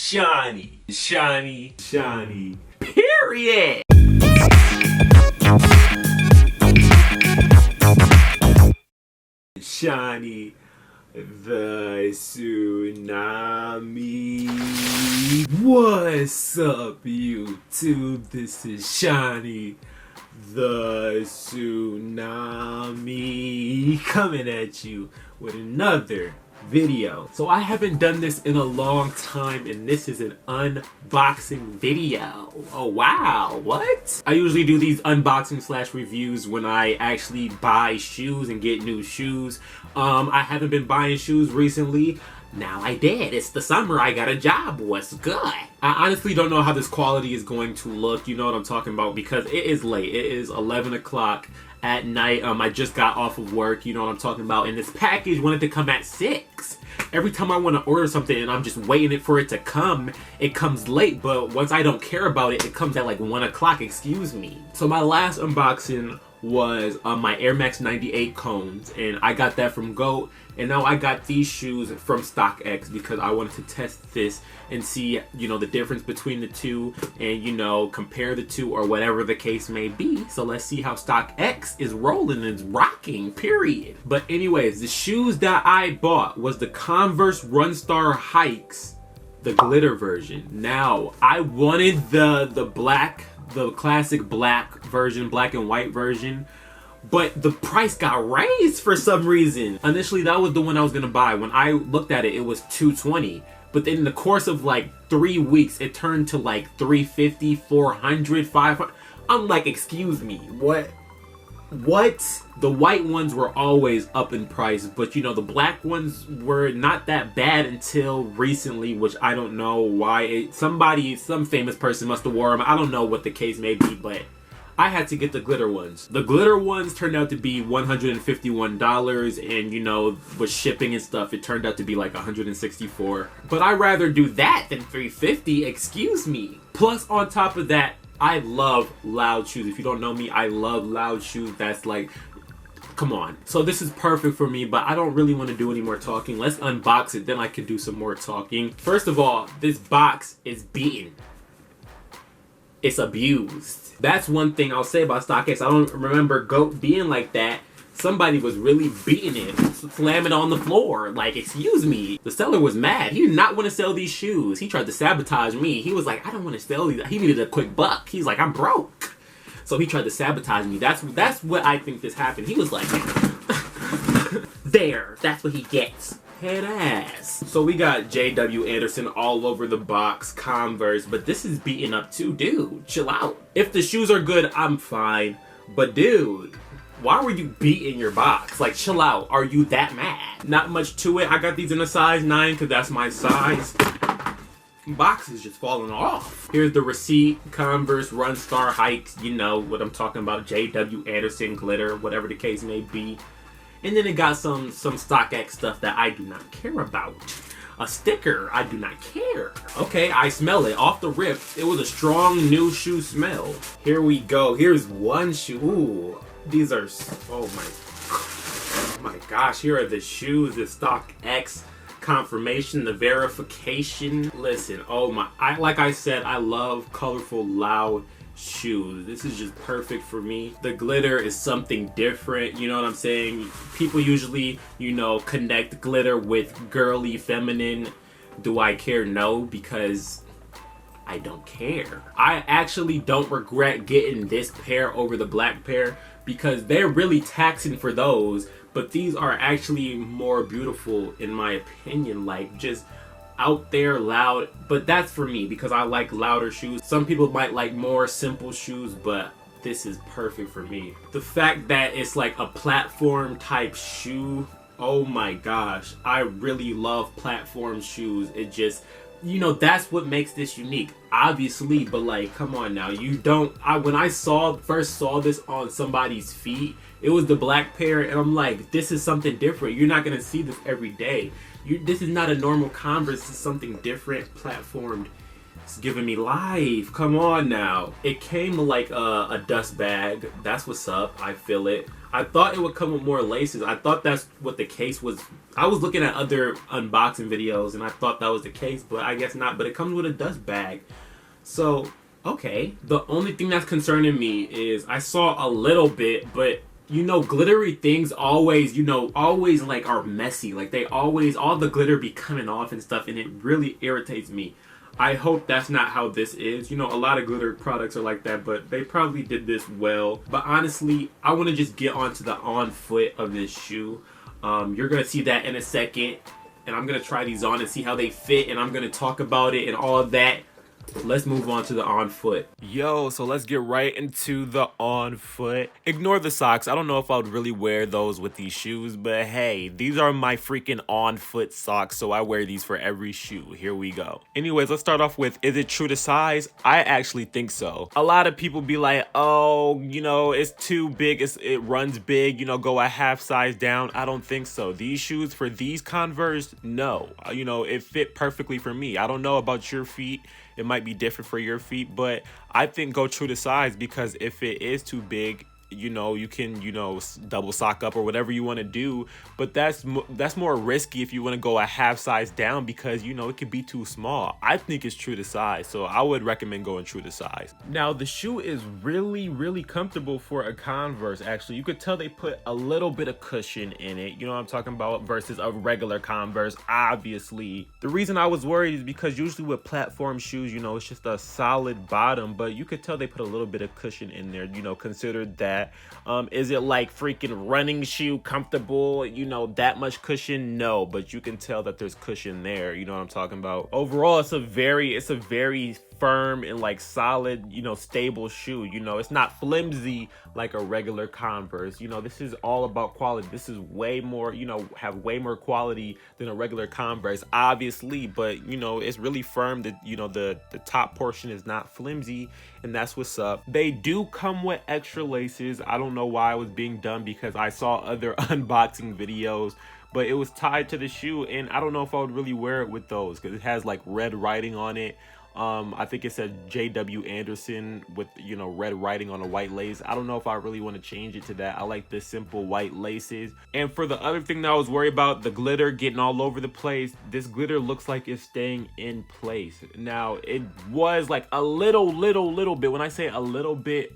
Shawnie. Period. Shawnie, the Tsunami. What's up, YouTube? This is Shawnie, the Tsunami, coming at you with another video. So I haven't done this in a long time, and this is an unboxing video. Oh wow, what? I usually do these unboxing slash reviews when I actually buy shoes and get new shoes. I haven't been buying shoes recently. Now I did. It's the summer. I got a job. What's good? I honestly don't know how this quality is going to look. You know what I'm talking about, because it is late. It is 11 o'clock at night. I just got off of work. You know what I'm talking about. And this package wanted to come at 6. Every time I want to order something and I'm just waiting for it to come, it comes late. But once I don't care about it, it comes at like 1 o'clock. Excuse me. So my last unboxing was my Air Max 98 cones, and I got that from GOAT, and now I got these shoes from StockX because I wanted to test this and see, you know, the difference between the two, and, you know, compare the two or whatever the case may be. So let's see how StockX is rolling and is rocking, period. But anyways, the shoes that I bought was the Converse Runstar Hikes, the glitter version. Now, I wanted the classic black version, black and white version, but the price got raised for some reason. Initially, that was the one I was gonna buy. When I looked at it, it was $220, but then in the course of like 3 weeks, it turned to like $350, $400, $500. I'm like, excuse me, what? The white ones were always up in price, but you know, the black ones were not that bad until recently, which I don't know why. Some famous person must have wore them. I don't know what the case may be, but I had to get the glitter ones. The glitter ones turned out to be $151, and you know, with shipping and stuff, it turned out to be like $164. But I'd rather do that than $350, excuse me. Plus, on top of that, I love loud shoes. If you don't know me, I love loud shoes. That's like, come on. So this is perfect for me, but I don't really want to do any more talking. Let's unbox it, then I can do some more talking. First of all, this box is beaten. It's abused. That's one thing I'll say about StockX. I don't remember GOAT being like that. Somebody was really beating it, slamming on the floor. Like, excuse me. The seller was mad. He did not want to sell these shoes. He tried to sabotage me. He was like, I don't want to sell these. He needed a quick buck. He's like, I'm broke. So he tried to sabotage me. That's what I think this happened. He was like, there, that's what he gets. Head ass. So we got J.W. Anderson all over the box, Converse, but this is beaten up too. Dude, chill out. If the shoes are good, I'm fine. But dude, why were you beating your box? Like, chill out. Are you that mad? Not much to it. I got these in a size 9 because that's my size. Box is just falling off. Here's the receipt. Converse Runstar Hikes. You know what I'm talking about. J.W. Anderson glitter, whatever the case may be. And then it got some StockX stuff that I do not care about. A sticker, I do not care. Okay, I smell it off the rip. It was a strong new shoe smell. Here we go. Here's one shoe. Ooh, these are, oh my gosh. Here are the shoes, the StockX confirmation, the verification. Listen, oh my, like I said, I love colorful, loud shoes. This is just perfect for me. The glitter is something different, you know what I'm saying? People usually, you know, connect glitter with girly, feminine. Do I care? No, because I don't care. I actually don't regret getting this pair over the black pair because they're really taxing for those, but these are actually more beautiful in my opinion, like just out there, loud. But that's for me because I like louder shoes. Some people might like more simple shoes, but this is perfect for me. The fact that it's like a platform type shoe, oh my gosh, I really love platform shoes. It just, you know, that's what makes this unique, obviously. But like, come on now, you don't, when I first saw this on somebody's feet, it was the black pair, and I'm like, this is something different. You're not gonna see this every day. This is not a normal Converse. This is something different, platformed. It's giving me life. Come on now. It came like a dust bag. That's what's up. I feel it. I thought it would come with more laces. I thought that's what the case was. I was looking at other unboxing videos and I thought that was the case, but I guess not. But it comes with a dust bag. So, okay. The only thing that's concerning me is I saw a little bit, but you know, glittery things always, always like are messy. Like they always, all the glitter be coming off and stuff, and it really irritates me. I hope that's not how this is. You know, a lot of glitter products are like that, but they probably did this well. But honestly, I want to just get onto the on foot of this shoe. You're going to see that in a second, and I'm going to try these on and see how they fit, and I'm going to talk about it and all of that. Let's move on to the on foot. Yo, so let's get right into the on foot. Ignore the socks. I don't know if I would really wear those with these shoes, but hey, these are my freaking on foot socks, so I wear these for every shoe. Here we go. Anyways, let's start off with, is it true to size? I actually think so. A lot of people be like, oh, it's too big, it runs big, go a half size down. I don't think so. These shoes for these Converse, no. It fit perfectly for me. I don't know about your feet. It might be different for your feet, but I think go true to size, because if it is too big, you can, double sock up or whatever you want to do, but that's more risky if you want to go a half size down, because it could be too small. I think it's true to size, so I would recommend going true to size. Now the shoe is really, really comfortable for a Converse. Actually, you could tell they put a little bit of cushion in it, you know what I'm talking about, versus a regular Converse. Obviously, the reason I was worried is because usually with platform shoes, it's just a solid bottom, but you could tell they put a little bit of cushion in there. Consider that. Is it like freaking running shoe comfortable, that much cushion? No, but you can tell that there's cushion there. You know what I'm talking about? Overall, it's a very firm and like solid, stable shoe. It's not flimsy like a regular Converse. This is all about quality. This is way more, have way more quality than a regular Converse, obviously, but it's really firm. That the top portion is not flimsy, and that's what's up. They do come with extra laces. I don't know why it was being done, because I saw other unboxing videos, but it was tied to the shoe, and I don't know if I would really wear it with those, because it has like red writing on it. I think it said J.W. Anderson with, red writing on a white lace. I don't know if I really want to change it to that. I like the simple white laces. And for the other thing that I was worried about, the glitter getting all over the place, this glitter looks like it's staying in place. Now, it was like a little bit. When I say a little bit,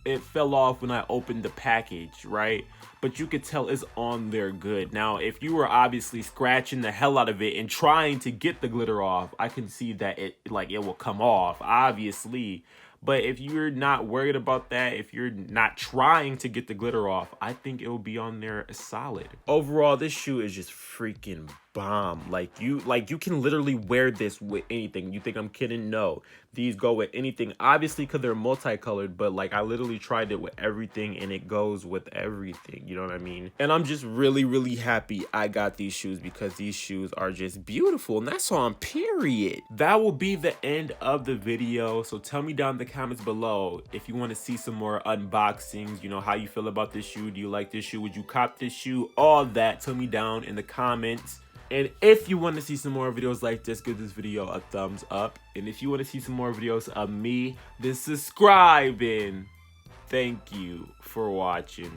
it fell off when I opened the package, right? But you could tell it's on there good. Now, if you were obviously scratching the hell out of it and trying to get the glitter off, I can see that it will come off, obviously. But if you're not worried about that, if you're not trying to get the glitter off, I think it will be on there solid. Overall, this shoe is just freaking bomb. Like you can literally wear this with anything. You think I'm kidding? No. These go with anything, obviously, because they're multicolored, but like I literally tried it with everything and it goes with everything, you know what I mean? And I'm just really, really happy I got these shoes, because these shoes are just beautiful, and that's on period. That will be the end of the video. So tell me down in the comments below if you want to see some more unboxings, how you feel about this shoe. Do you like this shoe? Would you cop this shoe? All that, tell me down in the comments. And if you want to see some more videos like this, give this video a thumbs up. And if you want to see some more videos of me, then subscribe. And thank you for watching.